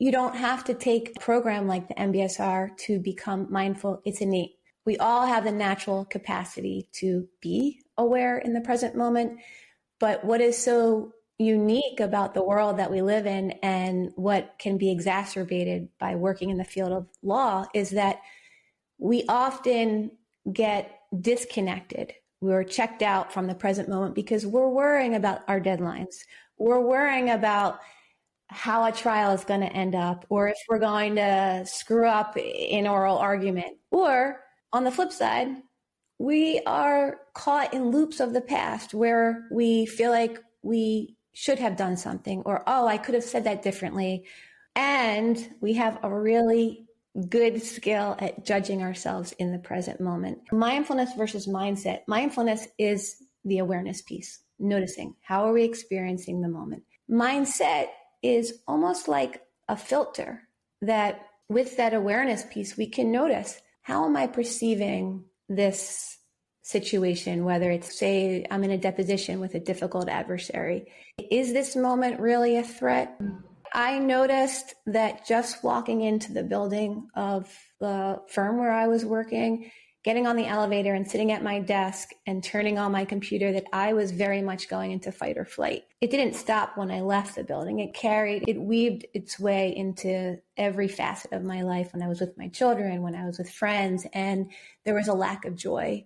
You don't have to take a program like the MBSR to become mindful. It's innate. We all have the natural capacity to be aware in the present moment. But what is so unique about the world that we live in and what can be exacerbated by working in the field of law is that we often get disconnected. We're checked out from the present moment because we're worrying about our deadlines. We're worrying about how a trial is going to end up, or if we're going to screw up in oral argument. Or on the flip side, we are caught in loops of the past where we feel like we should have done something, or, oh, I could have said that differently. And we have a really good skill at judging ourselves in the present moment. Mindfulness versus mindset. Mindfulness is the awareness piece, noticing how are we experiencing the moment. Mindset is almost like a filter that with that awareness piece, we can notice, how am I perceiving this situation, whether it's, say, I'm in a deposition with a difficult adversary. Is this moment really a threat? I noticed that just walking into the building of the firm where I was working, getting on the elevator and sitting at my desk and turning on my computer, that I was very much going into fight or flight. It didn't stop when I left the building. It weaved its way into every facet of my life when I was with my children, when I was with friends, and there was a lack of joy.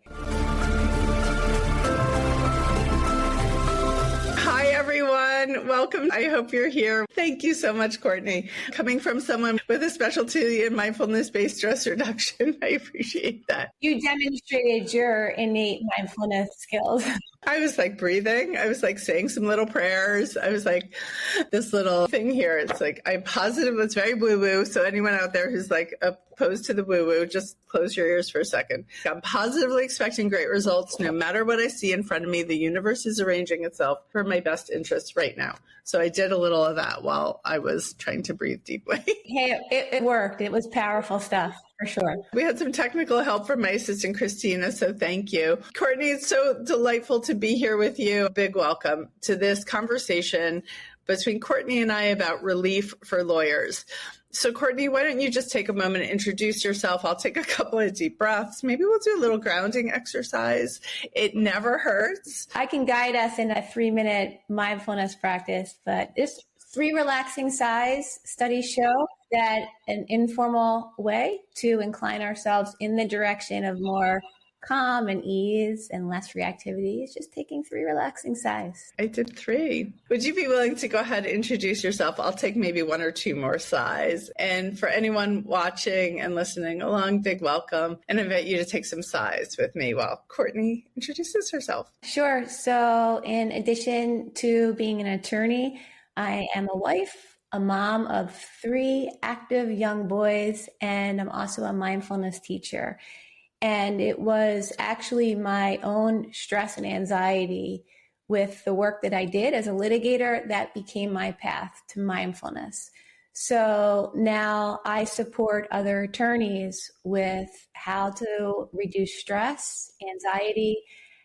Welcome. I hope you're here. Thank you so much, Courtney. Coming from someone with a specialty in mindfulness based stress reduction, I appreciate that. You demonstrated your innate mindfulness skills. I was like breathing. I was like saying some little prayers. I was like, this little thing here. It's like, I'm positive it's very woo-woo. So anyone out there who's like opposed to the woo-woo, just close your ears for a second. I'm positively expecting great results. No matter what I see in front of me, the universe is arranging itself for my best interest right now. So I did a little of that while I was trying to breathe deeply. Hey, it worked. It was powerful stuff. For sure. We had some technical help from my assistant, Christina, so thank you. Courtney, it's so delightful to be here with you. Big welcome to this conversation between Courtney and I about relief for lawyers. So Courtney, why don't you just take a moment and introduce yourself? I'll take a couple of deep breaths. Maybe we'll do a little grounding exercise. It never hurts. I can guide us in a 3-minute mindfulness practice, but this 3 relaxing sighs studies show that an informal way to incline ourselves in the direction of more calm and ease and less reactivity is just taking 3 relaxing sighs. I did 3. Would you be willing to go ahead and introduce yourself? I'll take maybe 1 or 2 more sighs. And for anyone watching and listening along, big welcome, and invite you to take some sighs with me while Courtney introduces herself. Sure. So in addition to being an attorney, I am a wife, a mom of 3 active young boys, and I'm also a mindfulness teacher. And it was actually my own stress and anxiety with the work that I did as a litigator that became my path to mindfulness. So now I support other attorneys with how to reduce stress, anxiety,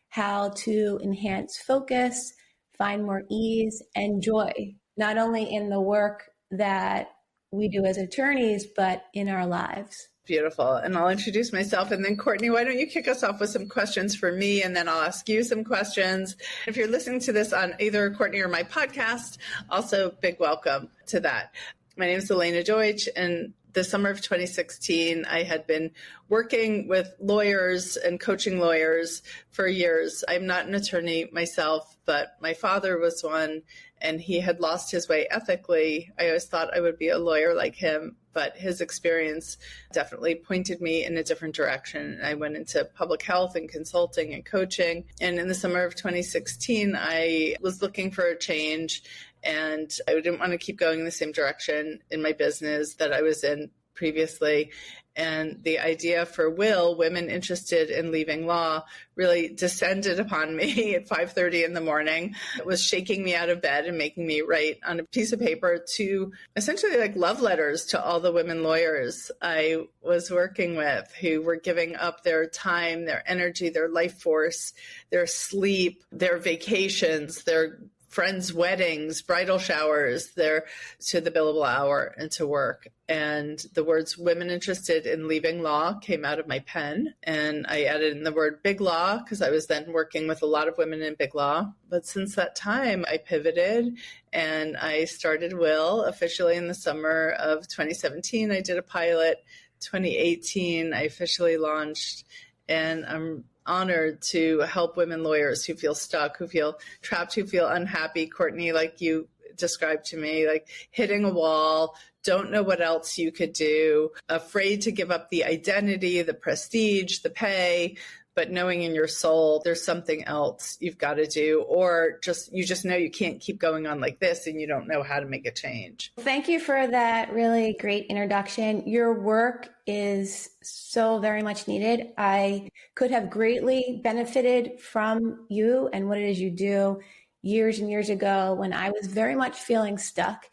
how to enhance focus, find more ease and joy, not only in the work that we do as attorneys, but in our lives. Beautiful. And I'll introduce myself. And then Courtney, why don't you kick us off with some questions for me, and then I'll ask you some questions. If you're listening to this on either Courtney or my podcast, also big welcome to that. My name is Elena Deutsch, and the summer of 2016, I had been working with lawyers and coaching lawyers for years. I'm not an attorney myself, but my father was one, and he had lost his way ethically. I always thought I would be a lawyer like him, but his experience definitely pointed me in a different direction. I went into public health and consulting and coaching. And in the summer of 2016, I was looking for a change, and I didn't want to keep going in the same direction in my business that I was in previously. And the idea for women interested in leaving law really descended upon me at 5:30 in the morning. It was shaking me out of bed and making me write on a piece of paper to essentially like love letters to all the women lawyers I was working with who were giving up their time, their energy, their life force, their sleep, their vacations, their friends' weddings, bridal showers, they're to the billable hour and to work. And the words women interested in leaving law came out of my pen. And I added in the word big law because I was then working with a lot of women in big law. But since that time, I pivoted and I started Will officially in the summer of 2017. I did a pilot. 2018, I officially launched, and I'm honored to help women lawyers who feel stuck, who feel trapped, who feel unhappy, Courtney, like you described to me, like hitting a wall, don't know what else you could do, afraid to give up the identity, the prestige, the pay, but knowing in your soul there's something else you've got to do, or you just know you can't keep going on like this and you don't know how to make a change. Thank you for that really great introduction. Your work is so very much needed. I could have greatly benefited from you and what it is you do years and years ago when I was very much feeling stuck.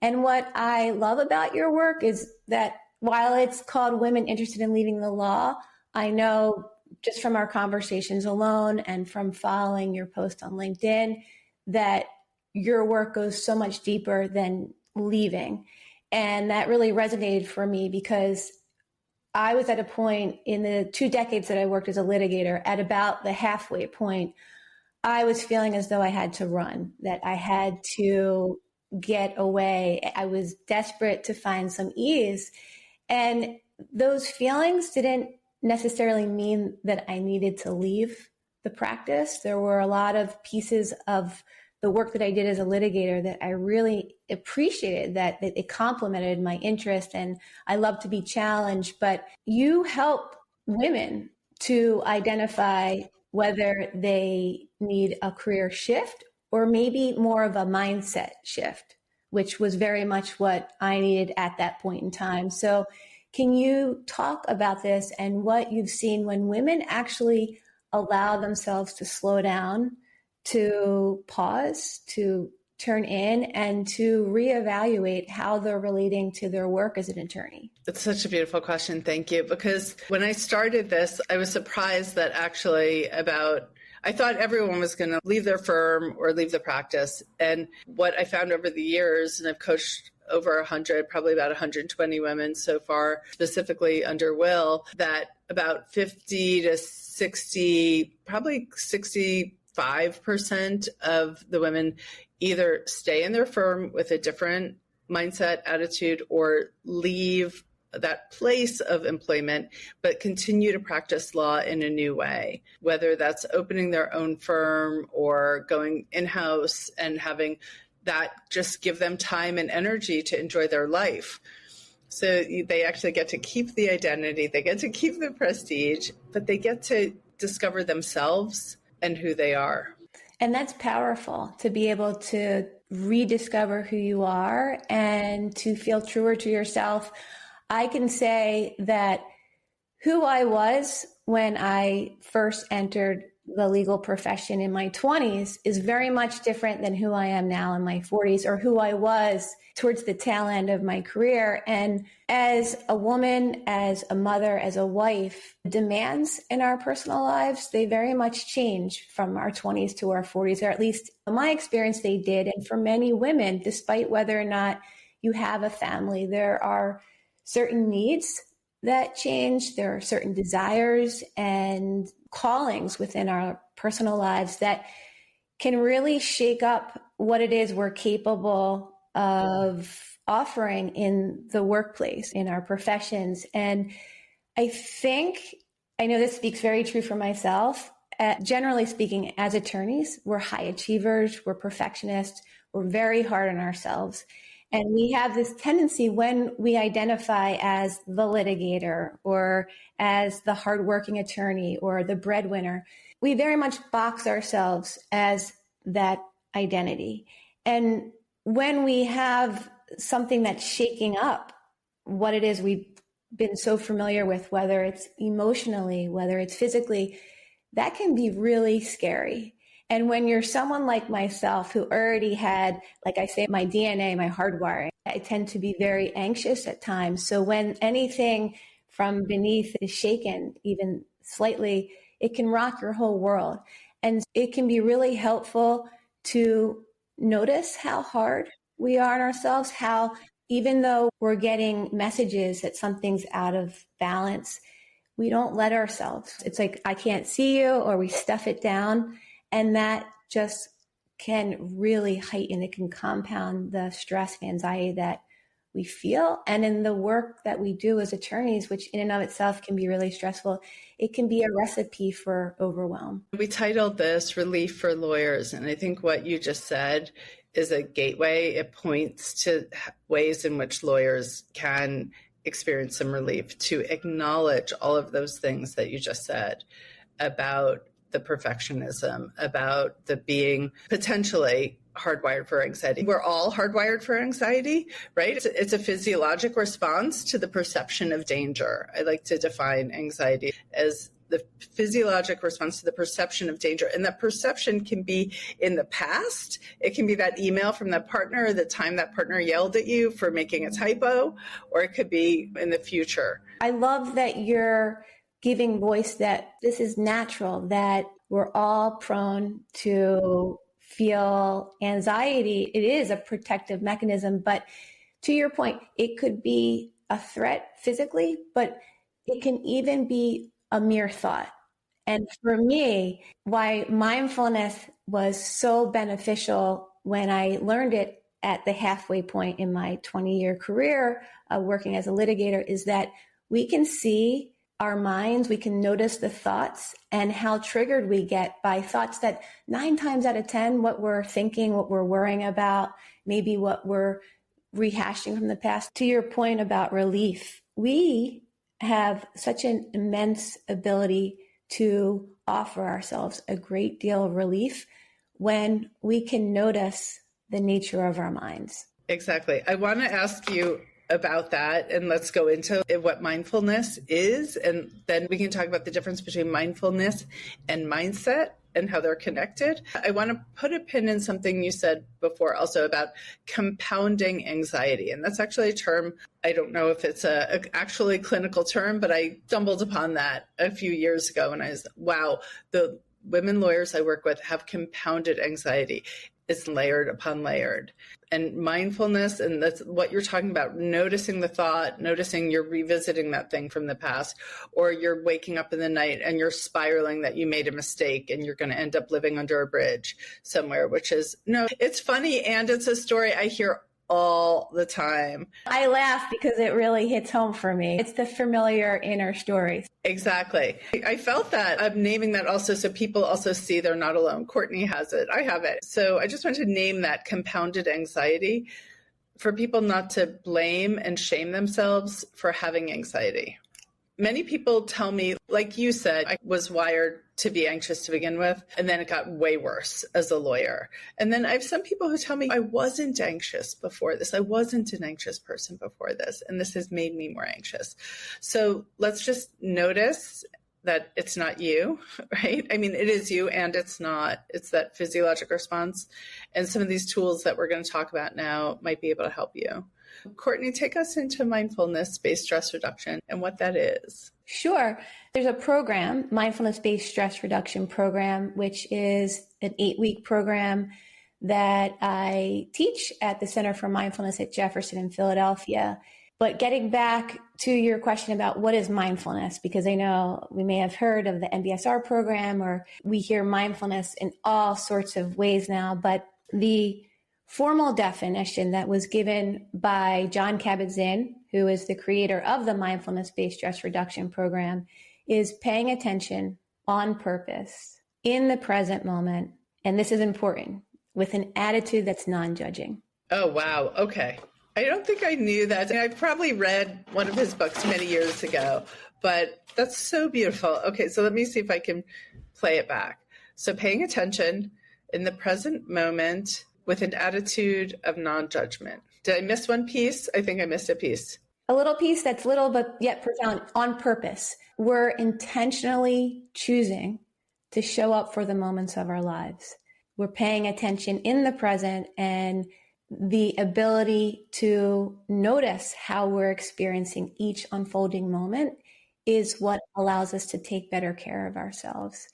And what I love about your work is that while it's called Women Interested in Leaving the Law, I know just from our conversations alone and from following your post on LinkedIn, that your work goes so much deeper than leaving. And that really resonated for me because I was at a point in the 2 decades that I worked as a litigator, at about the halfway point, I was feeling as though I had to run, that I had to get away. I was desperate to find some ease. And those feelings didn't necessarily mean that I needed to leave the practice. There were a lot of pieces of the work that I did as a litigator that I really appreciated, that it complemented my interest, and I love to be challenged. But you help women to identify whether they need a career shift or maybe more of a mindset shift, which was very much what I needed at that point in time. So can you talk about this and what you've seen when women actually allow themselves to slow down, to pause, to turn in, and to reevaluate how they're relating to their work as an attorney? It's such a beautiful question. Thank you. Because when I started this, I was surprised that actually I thought everyone was going to leave their firm or leave the practice. And what I found over the years, and I've coached over 100, probably about 120 women so far, specifically under Will, that about 50 to 60, probably 65% of the women either stay in their firm with a different mindset, attitude, or leave that place of employment, but continue to practice law in a new way, whether that's opening their own firm or going in-house and having that just give them time and energy to enjoy their life. So they actually get to keep the identity, they get to keep the prestige, but they get to discover themselves and who they are. And that's powerful, to be able to rediscover who you are and to feel truer to yourself. I can say that who I was when I first entered the legal profession in my 20s is very much different than who I am now in my 40s, or who I was towards the tail end of my career. And as a woman, as a mother, as a wife, demands in our personal lives, they very much change from our 20s to our 40s, or at least in my experience, they did. And for many women, despite whether or not you have a family, there are certain needs that change. There are certain desires and callings within our personal lives that can really shake up what it is we're capable of offering in the workplace, in our professions. And I know this speaks very true for myself. Generally speaking, as attorneys, we're high achievers, we're perfectionists, we're very hard on ourselves. And we have this tendency when we identify as the litigator or as the hardworking attorney or the breadwinner, we very much box ourselves as that identity. And when we have something that's shaking up what it is we've been so familiar with, whether it's emotionally, whether it's physically, that can be really scary. And when you're someone like myself who already had, like I say, my DNA, my hardwiring, I tend to be very anxious at times. So when anything from beneath is shaken, even slightly, it can rock your whole world. And it can be really helpful to notice how hard we are on ourselves, how even though we're getting messages that something's out of balance, we don't let ourselves. It's like, I can't see you, or we stuff it down. And that just can really heighten, it can compound the stress and anxiety that we feel. And in the work that we do as attorneys, which in and of itself can be really stressful, it can be a recipe for overwhelm. We titled this Relief for Lawyers. And I think what you just said is a gateway. It points to ways in which lawyers can experience some relief, to acknowledge all of those things that you just said about the perfectionism, about the being potentially hardwired for anxiety. We're all hardwired for anxiety, right? It's a physiologic response to the perception of danger. I like to define anxiety as the physiologic response to the perception of danger. And that perception can be in the past. It can be that email from that partner, the time that partner yelled at you for making a typo, or it could be in the future. I love that you're giving voice that this is natural, that we're all prone to feel anxiety. It is a protective mechanism, but to your point, it could be a threat physically, but it can even be a mere thought. And for me, why mindfulness was so beneficial when I learned it at the halfway point in my 20-year career working as a litigator is that we can see our minds, we can notice the thoughts and how triggered we get by thoughts that 9 times out of 10, what we're thinking, what we're worrying about, maybe what we're rehashing from the past. To your point about relief, we have such an immense ability to offer ourselves a great deal of relief when we can notice the nature of our minds. Exactly. I want to ask you about that, and let's go into what mindfulness is, and then we can talk about the difference between mindfulness and mindset and how they're connected. I want to put a pin in something you said before also about compounding anxiety. And that's actually a term, I don't know if it's a actually clinical term, but I stumbled upon that a few years ago and I was, wow, the women lawyers I work with have compounded anxiety. It's layered upon layered. And mindfulness, and that's what you're talking about, noticing the thought, noticing you're revisiting that thing from the past, or you're waking up in the night and you're spiraling that you made a mistake and you're going to end up living under a bridge somewhere, which is, no, it's funny. And it's a story I hear all the time. I laugh because it really hits home for me. It's the familiar inner stories. Exactly. I felt that. I'm naming that also so people also see they're not alone. Courtney has it. I have it. So I just want to name that compounded anxiety for people not to blame and shame themselves for having anxiety. Many people tell me, like you said, I was wired to be anxious to begin with, and then it got way worse as a lawyer. And then I have some people who tell me I wasn't anxious before this. I wasn't an anxious person before this, and this has made me more anxious. So let's just notice that it's not you, right? I mean, it is you and it's not. It's that physiologic response. And some of these tools that we're going to talk about now might be able to help you. Courtney, take us into mindfulness based stress reduction and what that is. Sure. There's a program, Mindfulness Based Stress Reduction program, which is an 8-week program that I teach at the Center for Mindfulness at Jefferson in Philadelphia. But getting back to your question about what is mindfulness, because I know we may have heard of the MBSR program, or we hear mindfulness in all sorts of ways now, but the formal definition that was given by John Kabat-Zinn, who is the creator of the Mindfulness-Based Stress Reduction program, is paying attention on purpose in the present moment. And this is important, with an attitude that's non-judging. Oh, wow. Okay. I don't think I knew that. I probably read one of his books many years ago, but that's so beautiful. Okay, so let me see if I can play it back. So paying attention in the present moment with an attitude of non-judgment. Did I miss one piece? I think I missed a piece. A little piece that's little but yet profound, on purpose. We're intentionally choosing to show up for the moments of our lives. We're paying attention in the present, and the ability to notice how we're experiencing each unfolding moment is what allows us to take better care of ourselves.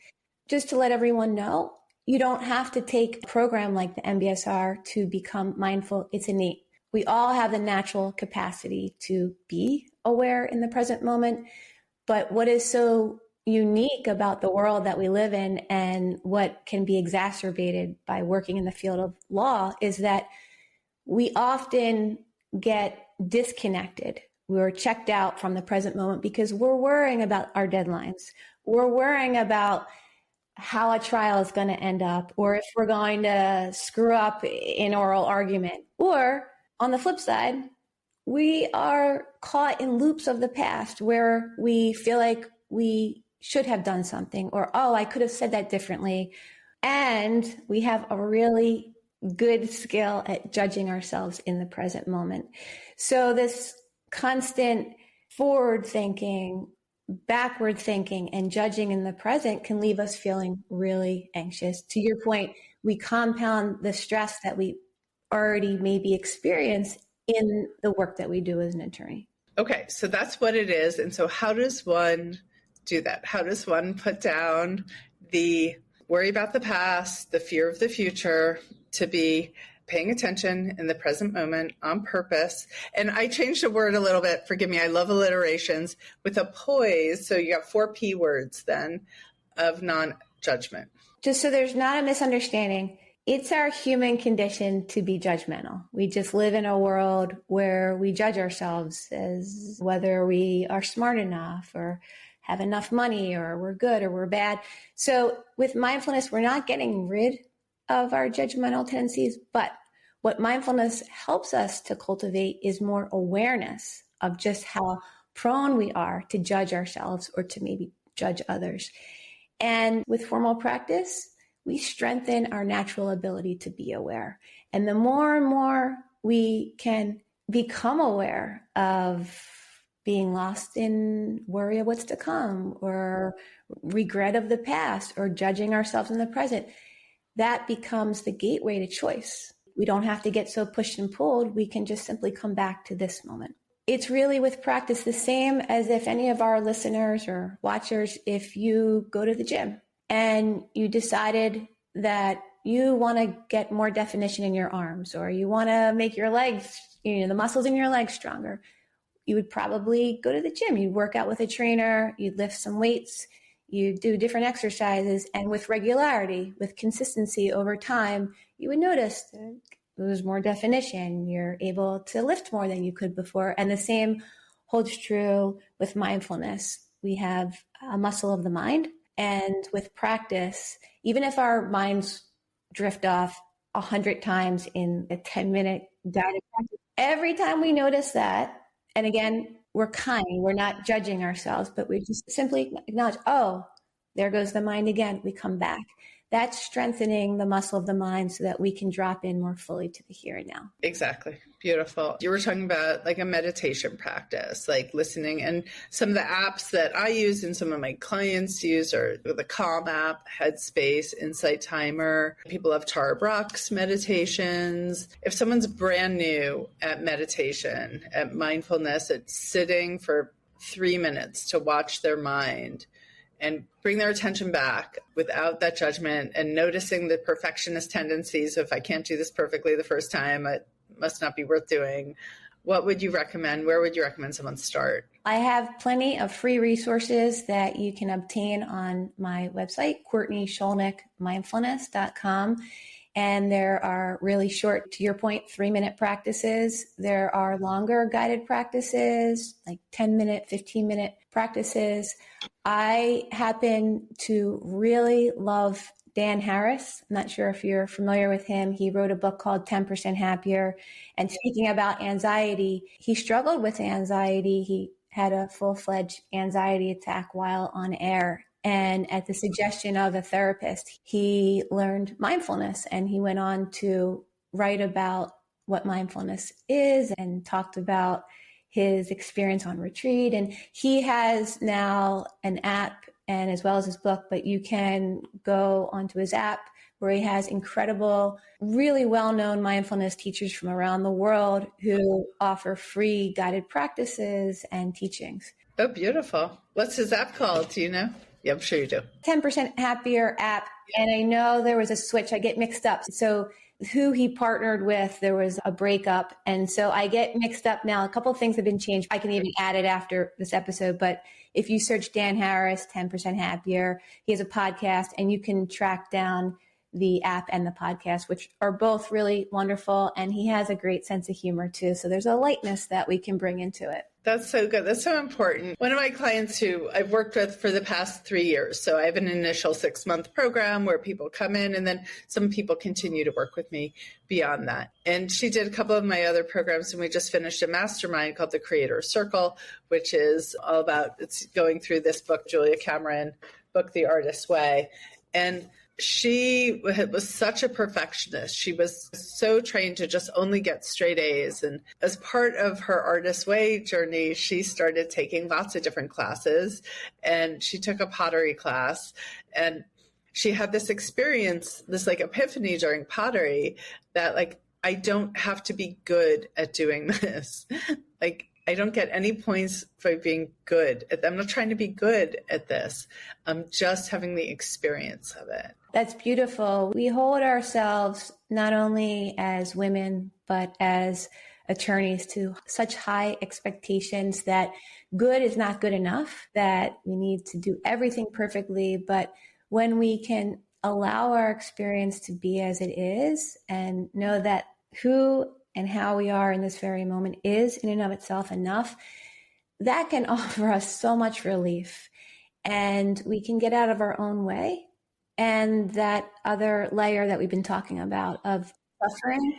Just to let everyone know, You don't have to take a program like the MBSR to become mindful. It's innate. We all have the natural capacity to be aware in the present moment. But what is so unique about the world that we live in and what can be exacerbated by working in the field of law is that we often get disconnected. We're checked out from the present moment because we're worrying about our deadlines. We're worrying about how a trial is going to end up, or if we're going to screw up in oral argument. Or on the flip side, we are caught in loops of the past where we feel like we should have done something, or, oh, I could have said that differently. And we have a really good skill at judging ourselves in the present moment. So this constant forward thinking, backward thinking, and judging in the present can leave us feeling really anxious. To your point, we compound the stress that we already maybe experience in the work that we do as an attorney. Okay, so that's what it is. And so how does one do that? How does one put down the worry about the past, the fear of the future, to be paying attention in the present moment on purpose? And I changed the word a little bit. Forgive me. I love alliterations with a poise. So you got 4 P words then of non-judgment. Just so there's not a misunderstanding, it's our human condition to be judgmental. We just live in a world where we judge ourselves as whether we are smart enough or have enough money or we're good or we're bad. So with mindfulness, we're not getting rid of our judgmental tendencies, but what mindfulness helps us to cultivate is more awareness of just how prone we are to judge ourselves or to maybe judge others. And with formal practice, we strengthen our natural ability to be aware. And the more and more we can become aware of being lost in worry of what's to come or regret of the past or judging ourselves in the present, that becomes the gateway to choice. We don't have to get so pushed and pulled. We can just simply come back to this moment. It's really with practice the same as if any of our listeners or watchers, if you go to the gym and you decided that you want to get more definition in your arms, or you want to make your legs, the muscles in your legs stronger, you would probably go to the gym. You'd work out with a trainer, you'd lift some weights, you do different exercises, and with regularity, with consistency over time, you would notice that there's more definition. You're able to lift more than you could before. And the same holds true with mindfulness. We have a muscle of the mind. And with practice, even if our minds drift off 100 times in a 10-minute guided practice, every time we notice that, and again, we're kind, we're not judging ourselves, but we just simply acknowledge, oh, there goes the mind again. We come back. That's strengthening the muscle of the mind so that we can drop in more fully to the here and now. Exactly. Beautiful. You were talking about like a meditation practice, like listening, and some of the apps that I use and some of my clients use are the Calm app, Headspace, Insight Timer. People have Tara Brach's meditations. If someone's brand new at meditation, at mindfulness, at sitting for 3 minutes to watch their mind and bring their attention back without that judgment and noticing the perfectionist tendencies. If I can't do this perfectly the first time, it must not be worth doing. What would you recommend? Where would you recommend someone start? I have plenty of free resources that you can obtain on my website, Courtney Schulnick, mindfulness.com. And there are really short, to your point, 3-minute practices. There are longer guided practices, like 10-minute, 15-minute practices. I happen to really love Dan Harris. I'm not sure if you're familiar with him. He wrote a book called 10% Happier. And speaking about anxiety, he struggled with anxiety. He had a full-fledged anxiety attack while on air. And at the suggestion of a therapist, he learned mindfulness, and he went on to write about what mindfulness is and talked about his experience on retreat. And he has now an app, and as well as his book, but you can go onto his app where he has incredible, really well-known mindfulness teachers from around the world who offer free guided practices and teachings. Oh, beautiful. What's his app called? Do you know? Yeah, I'm sure you do. 10% Happier app. And I know there was a switch. I get mixed up. So who he partnered with, there was a breakup. And so I get mixed up now. A couple of things have been changed. I can even add it after this episode. But if you search Dan Harris, 10% Happier, he has a podcast and you can track down the app and the podcast, which are both really wonderful. And he has a great sense of humor too. So there's a lightness that we can bring into it. That's so good. That's so important. One of my clients who I've worked with for the past 3 years. So I have an initial 6-month program where people come in and then some people continue to work with me beyond that. And she did a couple of my other programs and we just finished a mastermind called the Creator Circle, which is all about, it's going through this book, Julia Cameron book, The Artist's Way. And she was such a perfectionist. She was so trained to just only get straight A's. And as part of her Artist's Way journey, she started taking lots of different classes. And she took a pottery class. And she had this experience, this like epiphany during pottery that like, I don't have to be good at doing this. Like, I don't get any points for being good. I'm not trying to be good at this. I'm just having the experience of it. That's beautiful. We hold ourselves not only as women, but as attorneys to such high expectations that good is not good enough, that we need to do everything perfectly. But when we can allow our experience to be as it is and know that who and how we are in this very moment is in and of itself enough, that can offer us so much relief. And we can get out of our own way. And that other layer that we've been talking about of suffering,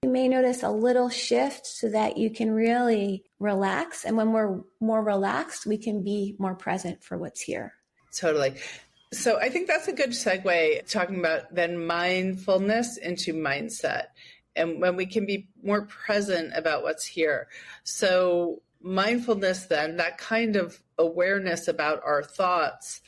you may notice a little shift so that you can really relax. And when we're more relaxed, we can be more present for what's here. Totally. So I think that's a good segue, talking about then mindfulness into mindset. And when we can be more present about what's here. So mindfulness then, that kind of awareness about our thoughts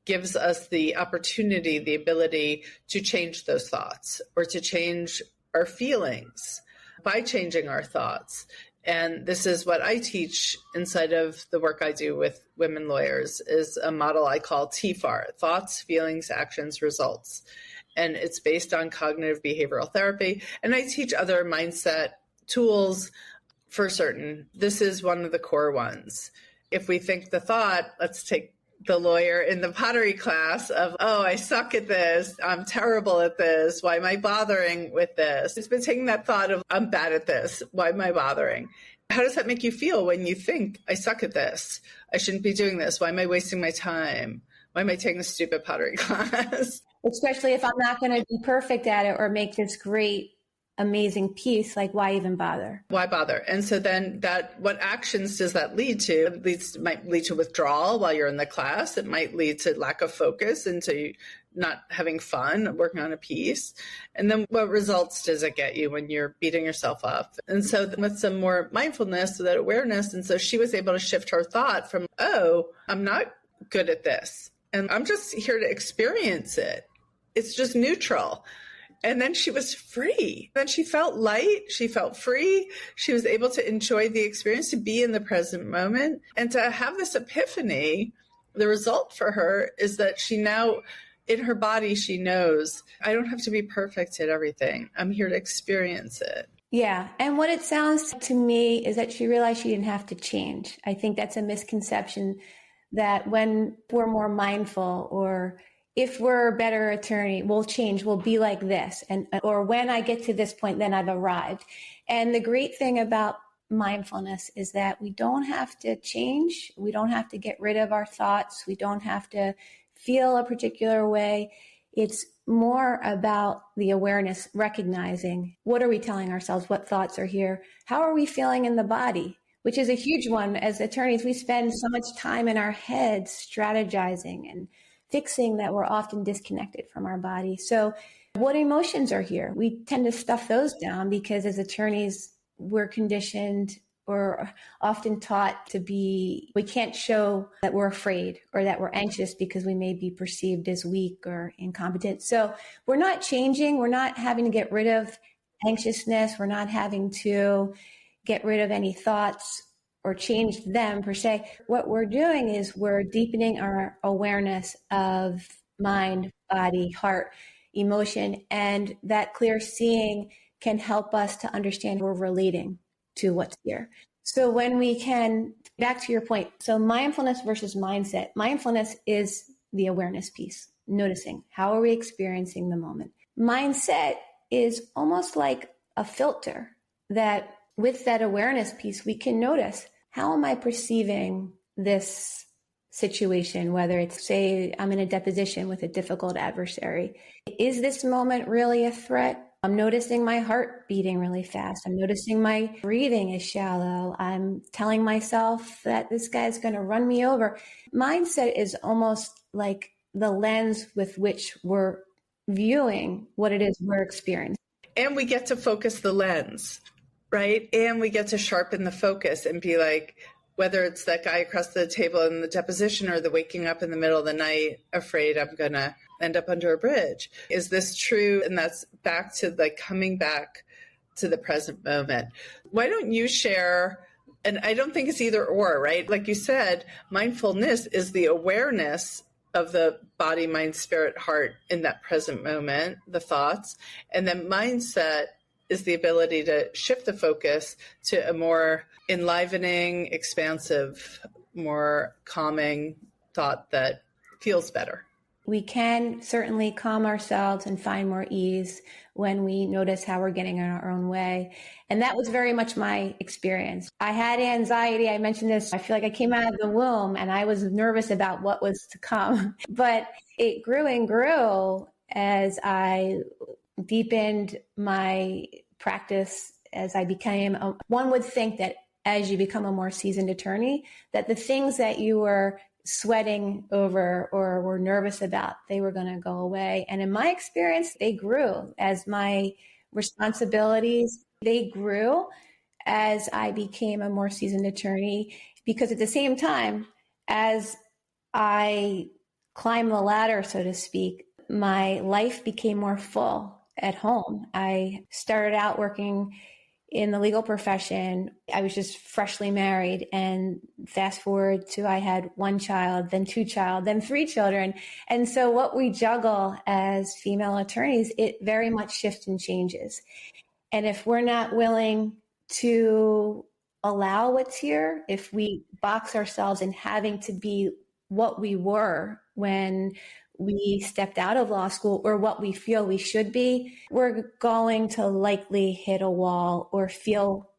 gives us the opportunity, the ability to change those thoughts or to change our feelings by changing our thoughts. And this is what I teach inside of the work I do with women lawyers, is a model I call TFAR, thoughts, feelings, actions, results. And it's based on cognitive behavioral therapy. And I teach other mindset tools for certain. This is one of the core ones. If we think the thought, let's take the lawyer in the pottery class of, oh, I suck at this. I'm terrible at this. Why am I bothering with this? It's been taking that thought of, I'm bad at this. Why am I bothering? How does that make you feel when you think, I suck at this? I shouldn't be doing this. Why am I wasting my time? Why am I taking a stupid pottery class? Especially if I'm not going to be perfect at it or make this great, amazing piece, like why even bother? Why bother? And so then what actions does that lead to? It might lead to withdrawal while you're in the class. It might lead to lack of focus and to not having fun working on a piece. And then what results does it get you when you're beating yourself up? And so with some more mindfulness, so that awareness. And so she was able to shift her thought from, oh, I'm not good at this. And I'm just here to experience it. It's just neutral. And then she was free. Then she felt light. She felt free. She was able to enjoy the experience, to be in the present moment, and to have this epiphany. The result for her is that she now, in her body, she knows, I don't have to be perfect at everything. I'm here to experience it. Yeah. And what it sounds to me is that she realized she didn't have to change. I think that's a misconception, that when we're more mindful, or if we're a better attorney, we'll change, we'll be like this. Or when I get to this point, then I've arrived. And the great thing about mindfulness is that we don't have to change. We don't have to get rid of our thoughts. We don't have to feel a particular way. It's more about the awareness, recognizing what are we telling ourselves, what thoughts are here, how are we feeling in the body, which is a huge one. As attorneys, we spend so much time in our heads strategizing and fixing that we're often disconnected from our body. So what emotions are here? We tend to stuff those down because as attorneys, we're conditioned or often taught to be, we can't show that we're afraid or that we're anxious because we may be perceived as weak or incompetent. So we're not changing. We're not having to get rid of anxiousness. We're not having to get rid of any thoughts. or change them per se. What we're doing is we're deepening our awareness of mind, body, heart, emotion, and that clear seeing can help us to understand we're relating to what's here. So when we can, back to your point, so mindfulness versus mindset. Mindfulness is the awareness piece, noticing how are we experiencing the moment. Mindset is almost like a filter that with that awareness piece, we can notice how am I perceiving this situation, whether it's, say, I'm in a deposition with a difficult adversary. Is this moment really a threat? I'm noticing my heart beating really fast. I'm noticing my breathing is shallow. I'm telling myself that this guy's going to run me over. Mindset is almost like the lens with which we're viewing what it is we're experiencing. And we get to focus the lens, right? And we get to sharpen the focus and be like, whether it's that guy across the table in the deposition or the waking up in the middle of the night, afraid I'm going to end up under a bridge. Is this true? And that's back to like coming back to the present moment. Why don't you share, and I don't think it's either or, right? Like you said, mindfulness is the awareness of the body, mind, spirit, heart in that present moment, the thoughts. And then mindset is the ability to shift the focus to a more enlivening, expansive, more calming thought that feels better. We can certainly calm ourselves and find more ease when we notice how we're getting in our own way. And that was very much my experience. I had anxiety. I mentioned this. I feel like I came out of the womb and I was nervous about what was to come. But it grew and grew as I deepened my practice, as I became, one would think that as you become a more seasoned attorney, that the things that you were sweating over or were nervous about, they were going to go away. And in my experience, they grew as my responsibilities, they grew as I became a more seasoned attorney, because at the same time, as I climbed the ladder, so to speak, my life became more full at home. I started out working in the legal profession. I was just freshly married, and fast forward to I had one child, then two child, then three children. And so what we juggle as female attorneys, it very much shifts and changes. And if we're not willing to allow what's here, if we box ourselves in having to be what we were when we stepped out of law school or what we feel we should be, we're going to likely hit a wall or feel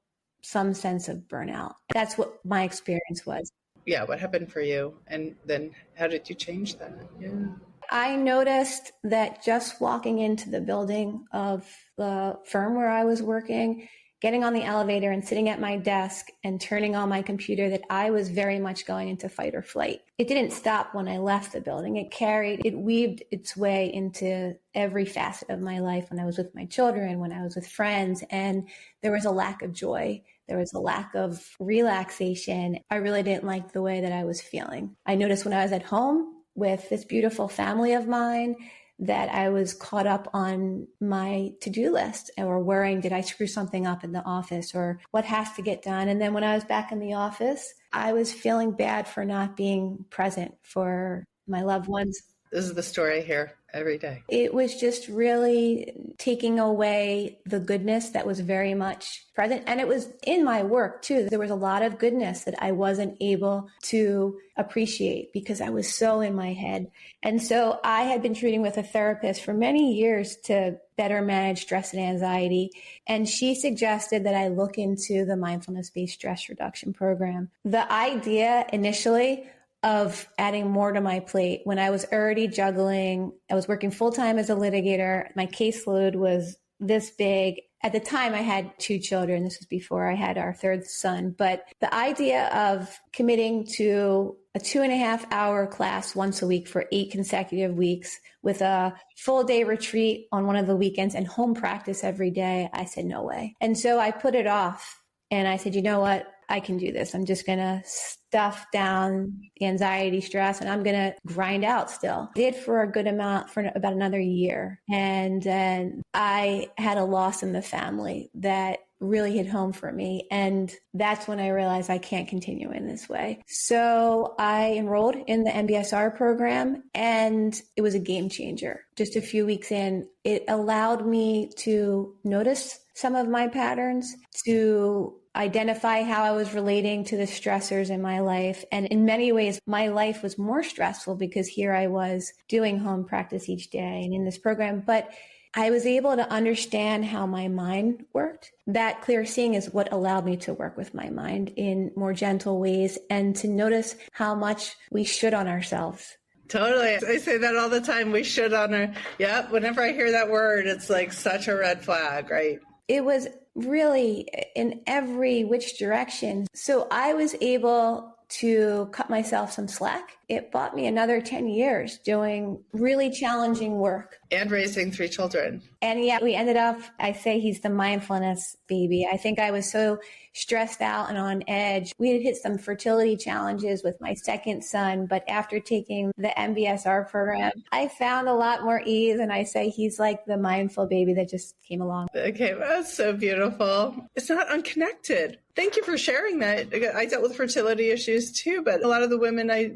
some sense of burnout. That's what my experience was. Yeah. What happened for you? And then how did you change that? Yeah. I noticed that just walking into the building of the firm where I was working, getting on the elevator and sitting at my desk and turning on my computer, that I was very much going into fight or flight. It didn't stop when I left the building. It weaved its way into every facet of my life when I was with my children, when I was with friends, and there was a lack of joy. There was a lack of relaxation. I really didn't like the way that I was feeling. I noticed when I was at home with this beautiful family of mine that I was caught up on my to-do list or worrying, did I screw something up in the office or what has to get done? And then when I was back in the office, I was feeling bad for not being present for my loved ones. This is the story I hear every day. It was just really taking away the goodness that was very much present. And it was in my work too. There was a lot of goodness that I wasn't able to appreciate because I was so in my head. And so I had been treating with a therapist for many years to better manage stress and anxiety. And she suggested that I look into the Mindfulness Based Stress Reduction program. The idea initially of adding more to my plate when I was already juggling. I was working full-time as a litigator. My caseload was this big. At the time, I had two children. This was before I had our third son. But the idea of committing to a 2.5-hour class once a week for 8 consecutive weeks with a full day retreat on one of the weekends and home practice every day, I said, no way. And so I put it off. And I said, you know what? I can do this. I'm just going to stuff down the anxiety, stress, and I'm going to grind out still. Did for a good amount for about another year. And then I had a loss in the family that really hit home for me. And that's when I realized I can't continue in this way. So I enrolled in the MBSR program, and it was a game changer. Just a few weeks in, it allowed me to notice some of my patterns, to identify how I was relating to the stressors in my life. And in many ways, my life was more stressful because here I was doing home practice each day and in this program. But I was able to understand how my mind worked. That clear seeing is what allowed me to work with my mind in more gentle ways and to notice how much we should on ourselves. Totally. I say that all the time. We should on our, yeah. Whenever I hear that word, it's like such a red flag, right? It was really in every which direction. So I was able to cut myself some slack. It bought me another 10 years doing really challenging work. And raising 3 children. And yeah, we ended up, I say he's the mindfulness baby. I think I was so stressed out and on edge. We had hit some fertility challenges with my second son, but after taking the MBSR program, I found a lot more ease. And I say he's like the mindful baby that just came along. Okay, that's so beautiful. It's not unconnected. Thank you for sharing that. I dealt with fertility issues too, but a lot of the women I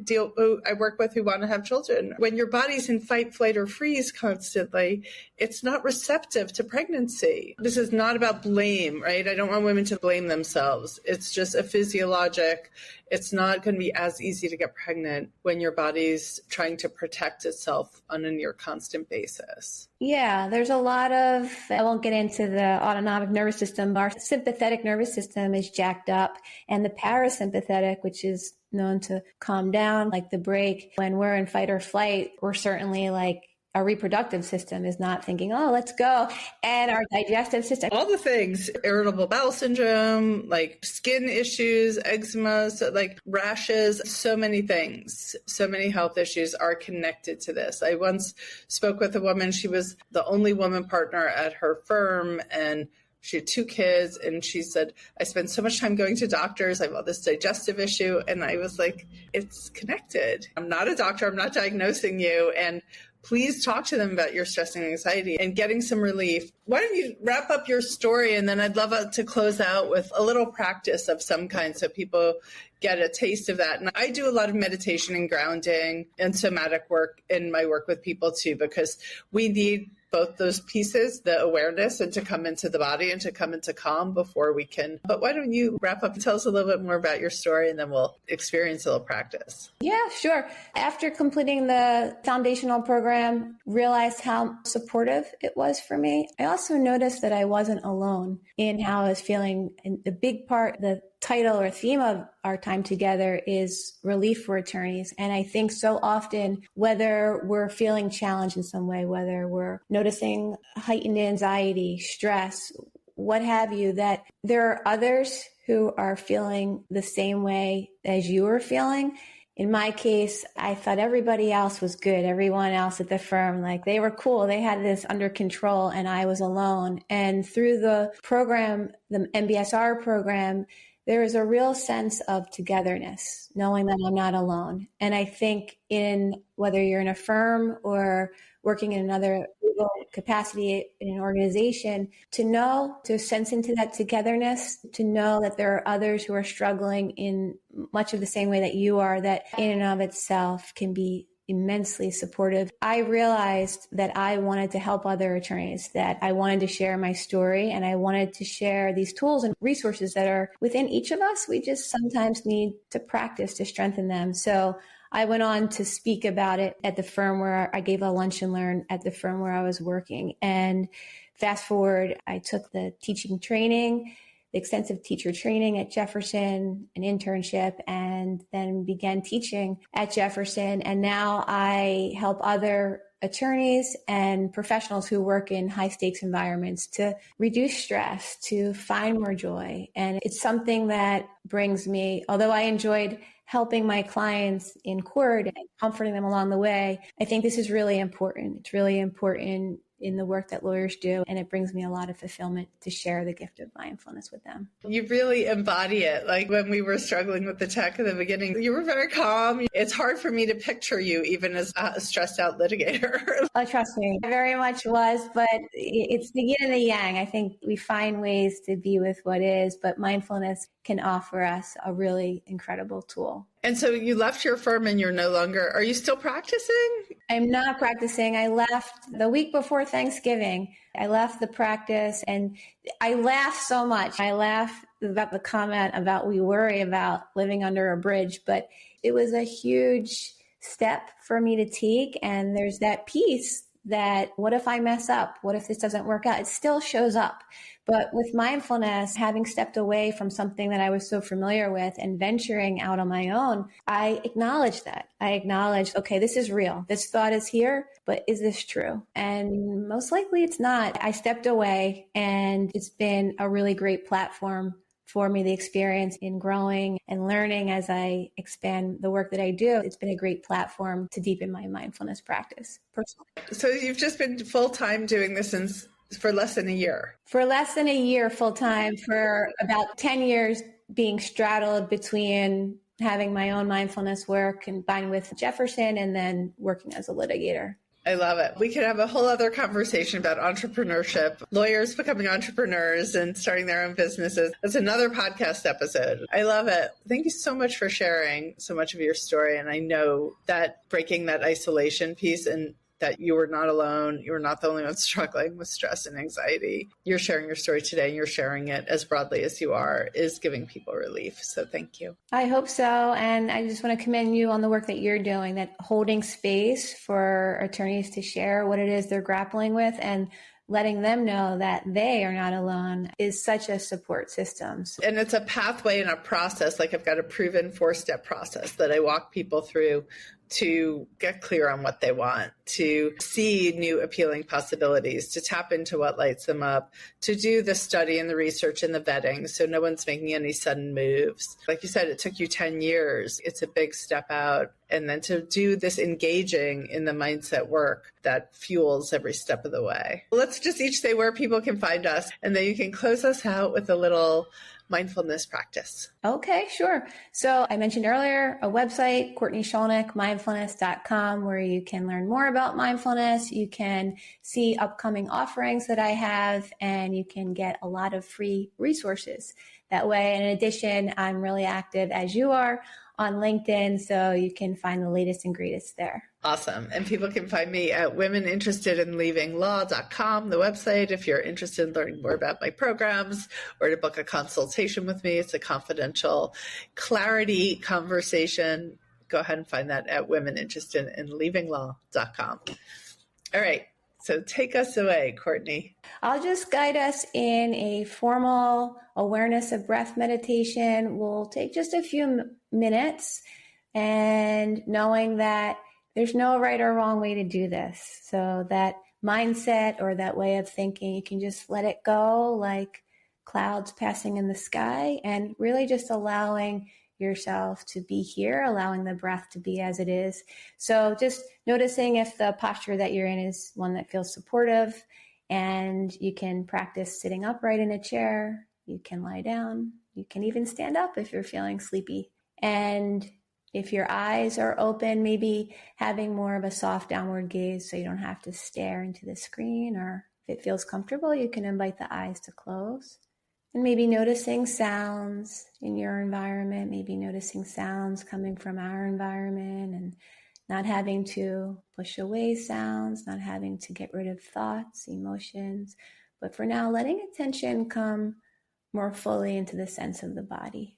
work with who want to have children, when your body's in fight, flight, or freeze constantly, it's not receptive to pregnancy. This is not about blame, right? I don't want women to blame themselves. It's just a physiologic. It's not going to be as easy to get pregnant when your body's trying to protect itself on a near constant basis. Yeah, there's a lot of, I won't get into the autonomic nervous system. Our sympathetic nervous system is jacked up, and the parasympathetic, which is known to calm down, like the break. When we're in fight or flight, we're certainly like, our reproductive system is not thinking, oh, let's go. And our digestive system. All the things, irritable bowel syndrome, like skin issues, eczema, so like rashes, so many things, so many health issues are connected to this. I once spoke with a woman, she was the only woman partner at her firm, and she had 2 kids, and she said, I spend so much time going to doctors. I have all this digestive issue. And I was like, it's connected. I'm not a doctor. I'm not diagnosing you. And please talk to them about your stress and anxiety and getting some relief. Why don't you wrap up your story? And then I'd love to close out with a little practice of some kind so people get a taste of that. And I do a lot of meditation and grounding and somatic work in my work with people too, because we need both those pieces, the awareness and to come into the body and to come into calm before we can. But why don't you wrap up and tell us a little bit more about your story, and then we'll experience a little practice. Yeah, sure. After completing the foundational program, realized how supportive it was for me. I also noticed that I wasn't alone in how I was feeling. And the big part, the title or theme of our time together is relief for attorneys. And I think so often, whether we're feeling challenged in some way, whether we're noticing heightened anxiety, stress, what have you, that there are others who are feeling the same way as you are feeling. In my case, I thought everybody else was good. Everyone else at the firm, like they were cool. They had this under control and I was alone. And through the program, the MBSR program, there is a real sense of togetherness, knowing that I'm not alone. And I think in whether you're in a firm or working in another legal capacity in an organization, to know, to sense into that togetherness, to know that there are others who are struggling in much of the same way that you are, that in and of itself can be immensely supportive. I realized that I wanted to help other attorneys, that I wanted to share my story, and I wanted to share these tools and resources that are within each of us. We just sometimes need to practice to strengthen them. So I went on to speak about it at the firm where I gave a lunch and learn at the firm where I was working. And fast forward, I took the teaching training, the extensive teacher training at Jefferson, an internship, and then began teaching at Jefferson. And now I help other attorneys and professionals who work in high stakes environments to reduce stress, to find more joy. And it's something that brings me, although I enjoyed helping my clients in court and comforting them along the way, I think this is really important. It's really important in the work that lawyers do. And it brings me a lot of fulfillment to share the gift of mindfulness with them. You really embody it. Like when we were struggling with the tech at the beginning, you were very calm. It's hard for me to picture you even as a stressed out litigator. Oh, trust me, I very much was, but it's the yin and the yang. I think we find ways to be with what is, but mindfulness can offer us a really incredible tool. And so you left your firm and you're no longer, are you still practicing? I'm not practicing. I left the week before Thanksgiving. I left the practice and I laugh so much. I laugh about the comment about we worry about living under a bridge, but it was a huge step for me to take. And there's that piece that what if I mess up? What if this doesn't work out? It still shows up. But with mindfulness, having stepped away from something that I was so familiar with and venturing out on my own, I acknowledge that. I acknowledge, okay, this is real. This thought is here, but is this true? And most likely it's not. I stepped away and it's been a really great platform for me, the experience in growing and learning as I expand the work that I do. It's been a great platform to deepen my mindfulness practice personally. So you've just been full-time doing this for less than a year? For less than a year full-time, for about 10 years being straddled between having my own mindfulness work combined with Jefferson and then working as a litigator. I love it. We could have a whole other conversation about entrepreneurship, lawyers becoming entrepreneurs and starting their own businesses. That's another podcast episode. I love it. Thank you so much for sharing so much of your story. And I know that breaking that isolation piece and that you were not alone. You were not the only one struggling with stress and anxiety. You're sharing your story today and you're sharing it as broadly as you are is giving people relief. So thank you. I hope so. And I just want to commend you on the work that you're doing, that holding space for attorneys to share what it is they're grappling with and letting them know that they are not alone is such a support system. And it's a pathway and a process. Like I've got a proven 4-step process that I walk people through to get clear on what they want, to see new appealing possibilities, to tap into what lights them up, to do the study and the research and the vetting so no one's making any sudden moves. Like you said, it took you 10 years. It's a big step out. And then to do this engaging in the mindset work that fuels every step of the way. Let's just each say where people can find us, and then you can close us out with a little mindfulness practice. Okay, sure. So I mentioned earlier a website, Courtney Schulnick, mindfulness.com, where you can learn more about mindfulness. You can see upcoming offerings that I have, and you can get a lot of free resources that way. In addition, I'm really active as you are on LinkedIn, so you can find the latest and greatest there. Awesome. And people can find me at womeninterestedinleavinglaw.com, the website, if you're interested in learning more about my programs or to book a consultation with me. It's a confidential clarity conversation. Go ahead and find that at womeninterestedinleavinglaw.com. All right. So take us away, Courtney. I'll just guide us in a formal awareness of breath meditation. We'll take just a few minutes and knowing that there's no right or wrong way to do this. So that mindset or that way of thinking, you can just let it go like clouds passing in the sky and really just allowing yourself to be here, allowing the breath to be as it is. So just noticing if the posture that you're in is one that feels supportive, and you can practice sitting upright in a chair. You can lie down. You can even stand up if you're feeling sleepy. And if your eyes are open, maybe having more of a soft downward gaze so you don't have to stare into the screen, or if it feels comfortable, you can invite the eyes to close. And maybe noticing sounds in your environment, maybe noticing sounds coming from our environment and not having to push away sounds, not having to get rid of thoughts, emotions, but for now, letting attention come more fully into the sense of the body,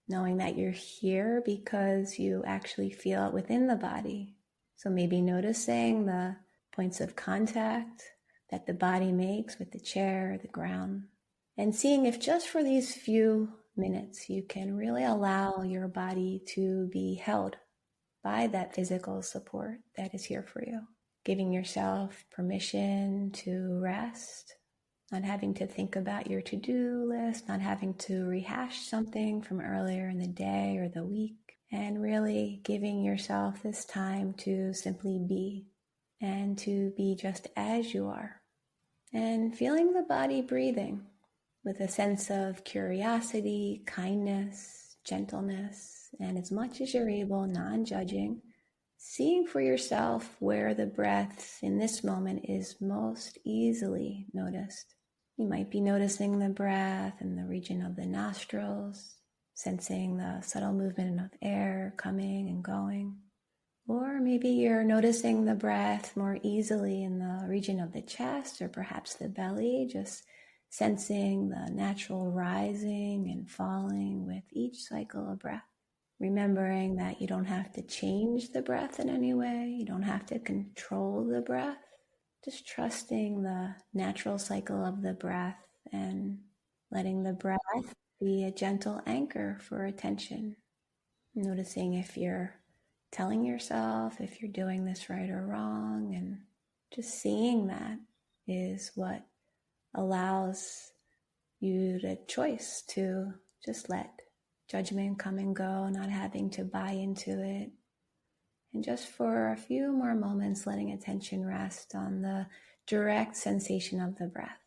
knowing that you're here because you actually feel it within the body. So maybe noticing the points of contact that the body makes with the chair, the ground, and seeing if just for these few minutes you can really allow your body to be held by that physical support that is here for you. Giving yourself permission to rest, not having to think about your to-do list, not having to rehash something from earlier in the day or the week, and really giving yourself this time to simply be and to be just as you are. and feeling the body breathing with a sense of curiosity, kindness, gentleness, and as much as you're able, non-judging, seeing for yourself where the breath in this moment is most easily noticed. You might be noticing the breath in the region of the nostrils, sensing the subtle movement of air coming and going. Or maybe you're noticing the breath more easily in the region of the chest or perhaps the belly, just sensing the natural rising and falling with each cycle of breath. Remembering that you don't have to change the breath in any way. You don't have to control the breath. Just trusting the natural cycle of the breath and letting the breath be a gentle anchor for attention. Noticing if you're telling yourself if you're doing this right or wrong, and just seeing that is what allows you the choice to just let judgment come and go, not having to buy into it. And just for a few more moments, letting attention rest on the direct sensation of the breath,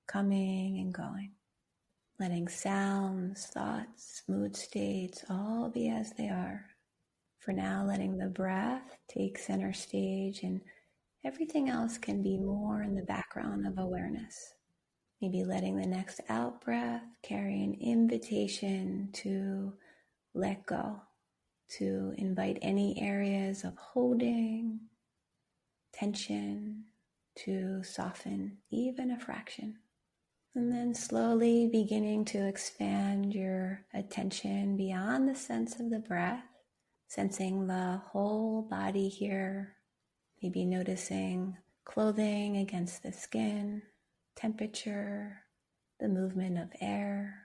coming and going. Letting sounds, thoughts, mood states all be as they are. For now, letting the breath take center stage, and everything else can be more in the background of awareness. Maybe letting the next out breath carry an invitation to let go, to invite any areas of holding, tension, to soften even a fraction. And then slowly beginning to expand your attention beyond the sense of the breath, sensing the whole body here, maybe noticing clothing against the skin, temperature, the movement of air,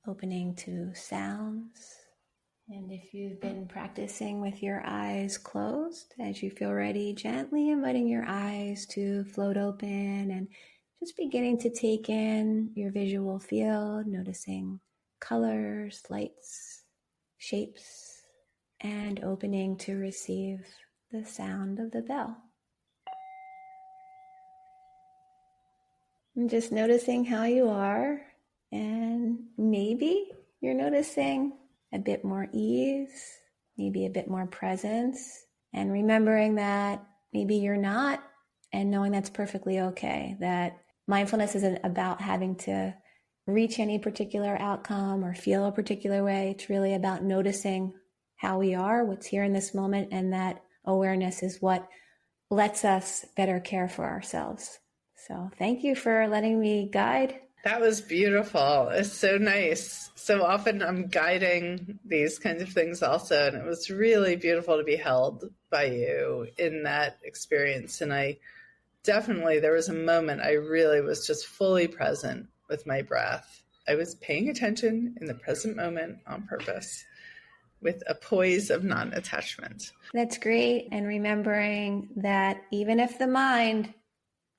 opening to sounds. And if you've been practicing with your eyes closed, as you feel ready, gently inviting your eyes to float open and just beginning to take in your visual field, noticing colors, lights, shapes, and opening to receive the sound of the bell. And just noticing how you are, and maybe you're noticing a bit more ease, maybe a bit more presence, and remembering that maybe you're not, and knowing that's perfectly okay, that mindfulness isn't about having to reach any particular outcome or feel a particular way. It's really about noticing how we are, what's here in this moment, and that awareness is what lets us better care for ourselves. So thank you for letting me guide. That was beautiful. It's so nice. So often I'm guiding these kinds of things also, and it was really beautiful to be held by you in that experience. And there was a moment I really was just fully present with my breath. I was paying attention in the present moment on purpose with a poise of non-attachment. That's great. And remembering that even if the mind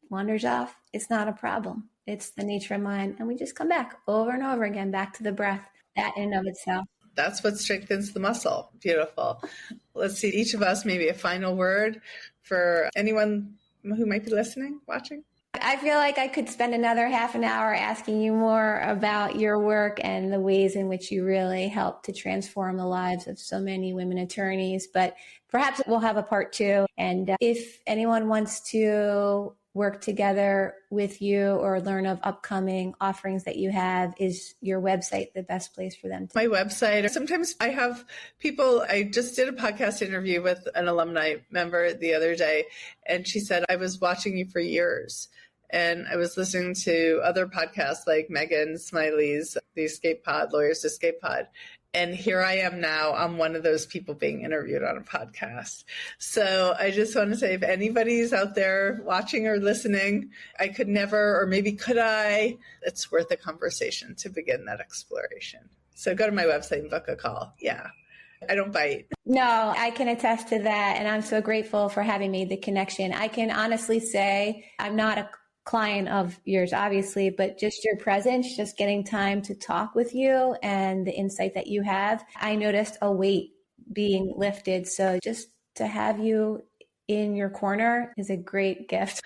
wanders off, it's not a problem. It's the nature of mind. And we just come back over and over again, back to the breath, that in and of itself. That's what strengthens the muscle. Beautiful. Let's see, each of us, maybe a final word for anyone who might be listening, watching. I feel like I could spend another half an hour asking you more about your work and the ways in which you really help to transform the lives of so many women attorneys, but perhaps we'll have a part 2. And if anyone wants to work together with you or learn of upcoming offerings that you have, is your website the best place for them to? My website. Sometimes I have people, I just did a podcast interview with an alumni member the other day, and she said, I was watching you for years. And I was listening to other podcasts like Megan Smiley's The Escape Pod, Lawyers Escape Pod. And here I am now. I'm one of those people being interviewed on a podcast. So I just want to say, if anybody's out there watching or listening, I could never, or maybe could I, it's worth a conversation to begin that exploration. So go to my website and book a call. Yeah. I don't bite. No, I can attest to that. And I'm so grateful for having made the connection. I can honestly say I'm not a client of yours, obviously, but just your presence, just getting time to talk with you and the insight that you have, I noticed a weight being lifted. So just to have you in your corner is a great gift.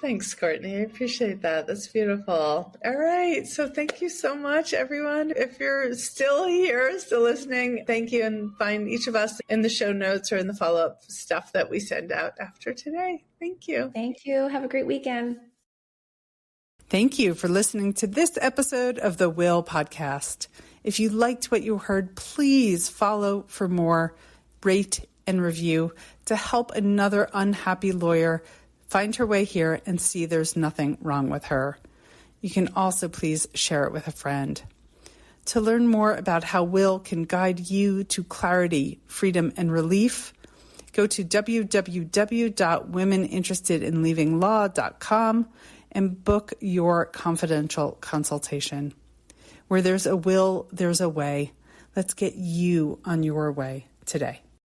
Thanks, Courtney. I appreciate that. That's beautiful. All right. So thank you so much, everyone. If you're still here, still listening, thank you. And find each of us in the show notes or in the follow-up stuff that we send out after today. Thank you. Thank you. Have a great weekend. Thank you for listening to this episode of the Will Podcast. If you liked what you heard, please follow for more, rate and review to help another unhappy lawyer find her way here and see there's nothing wrong with her. You can also please share it with a friend. To learn more about how Will can guide you to clarity, freedom, and relief, go to www.womeninterestedinleavinglaw.com and book your confidential consultation. Where there's a will, there's a way. Let's get you on your way today.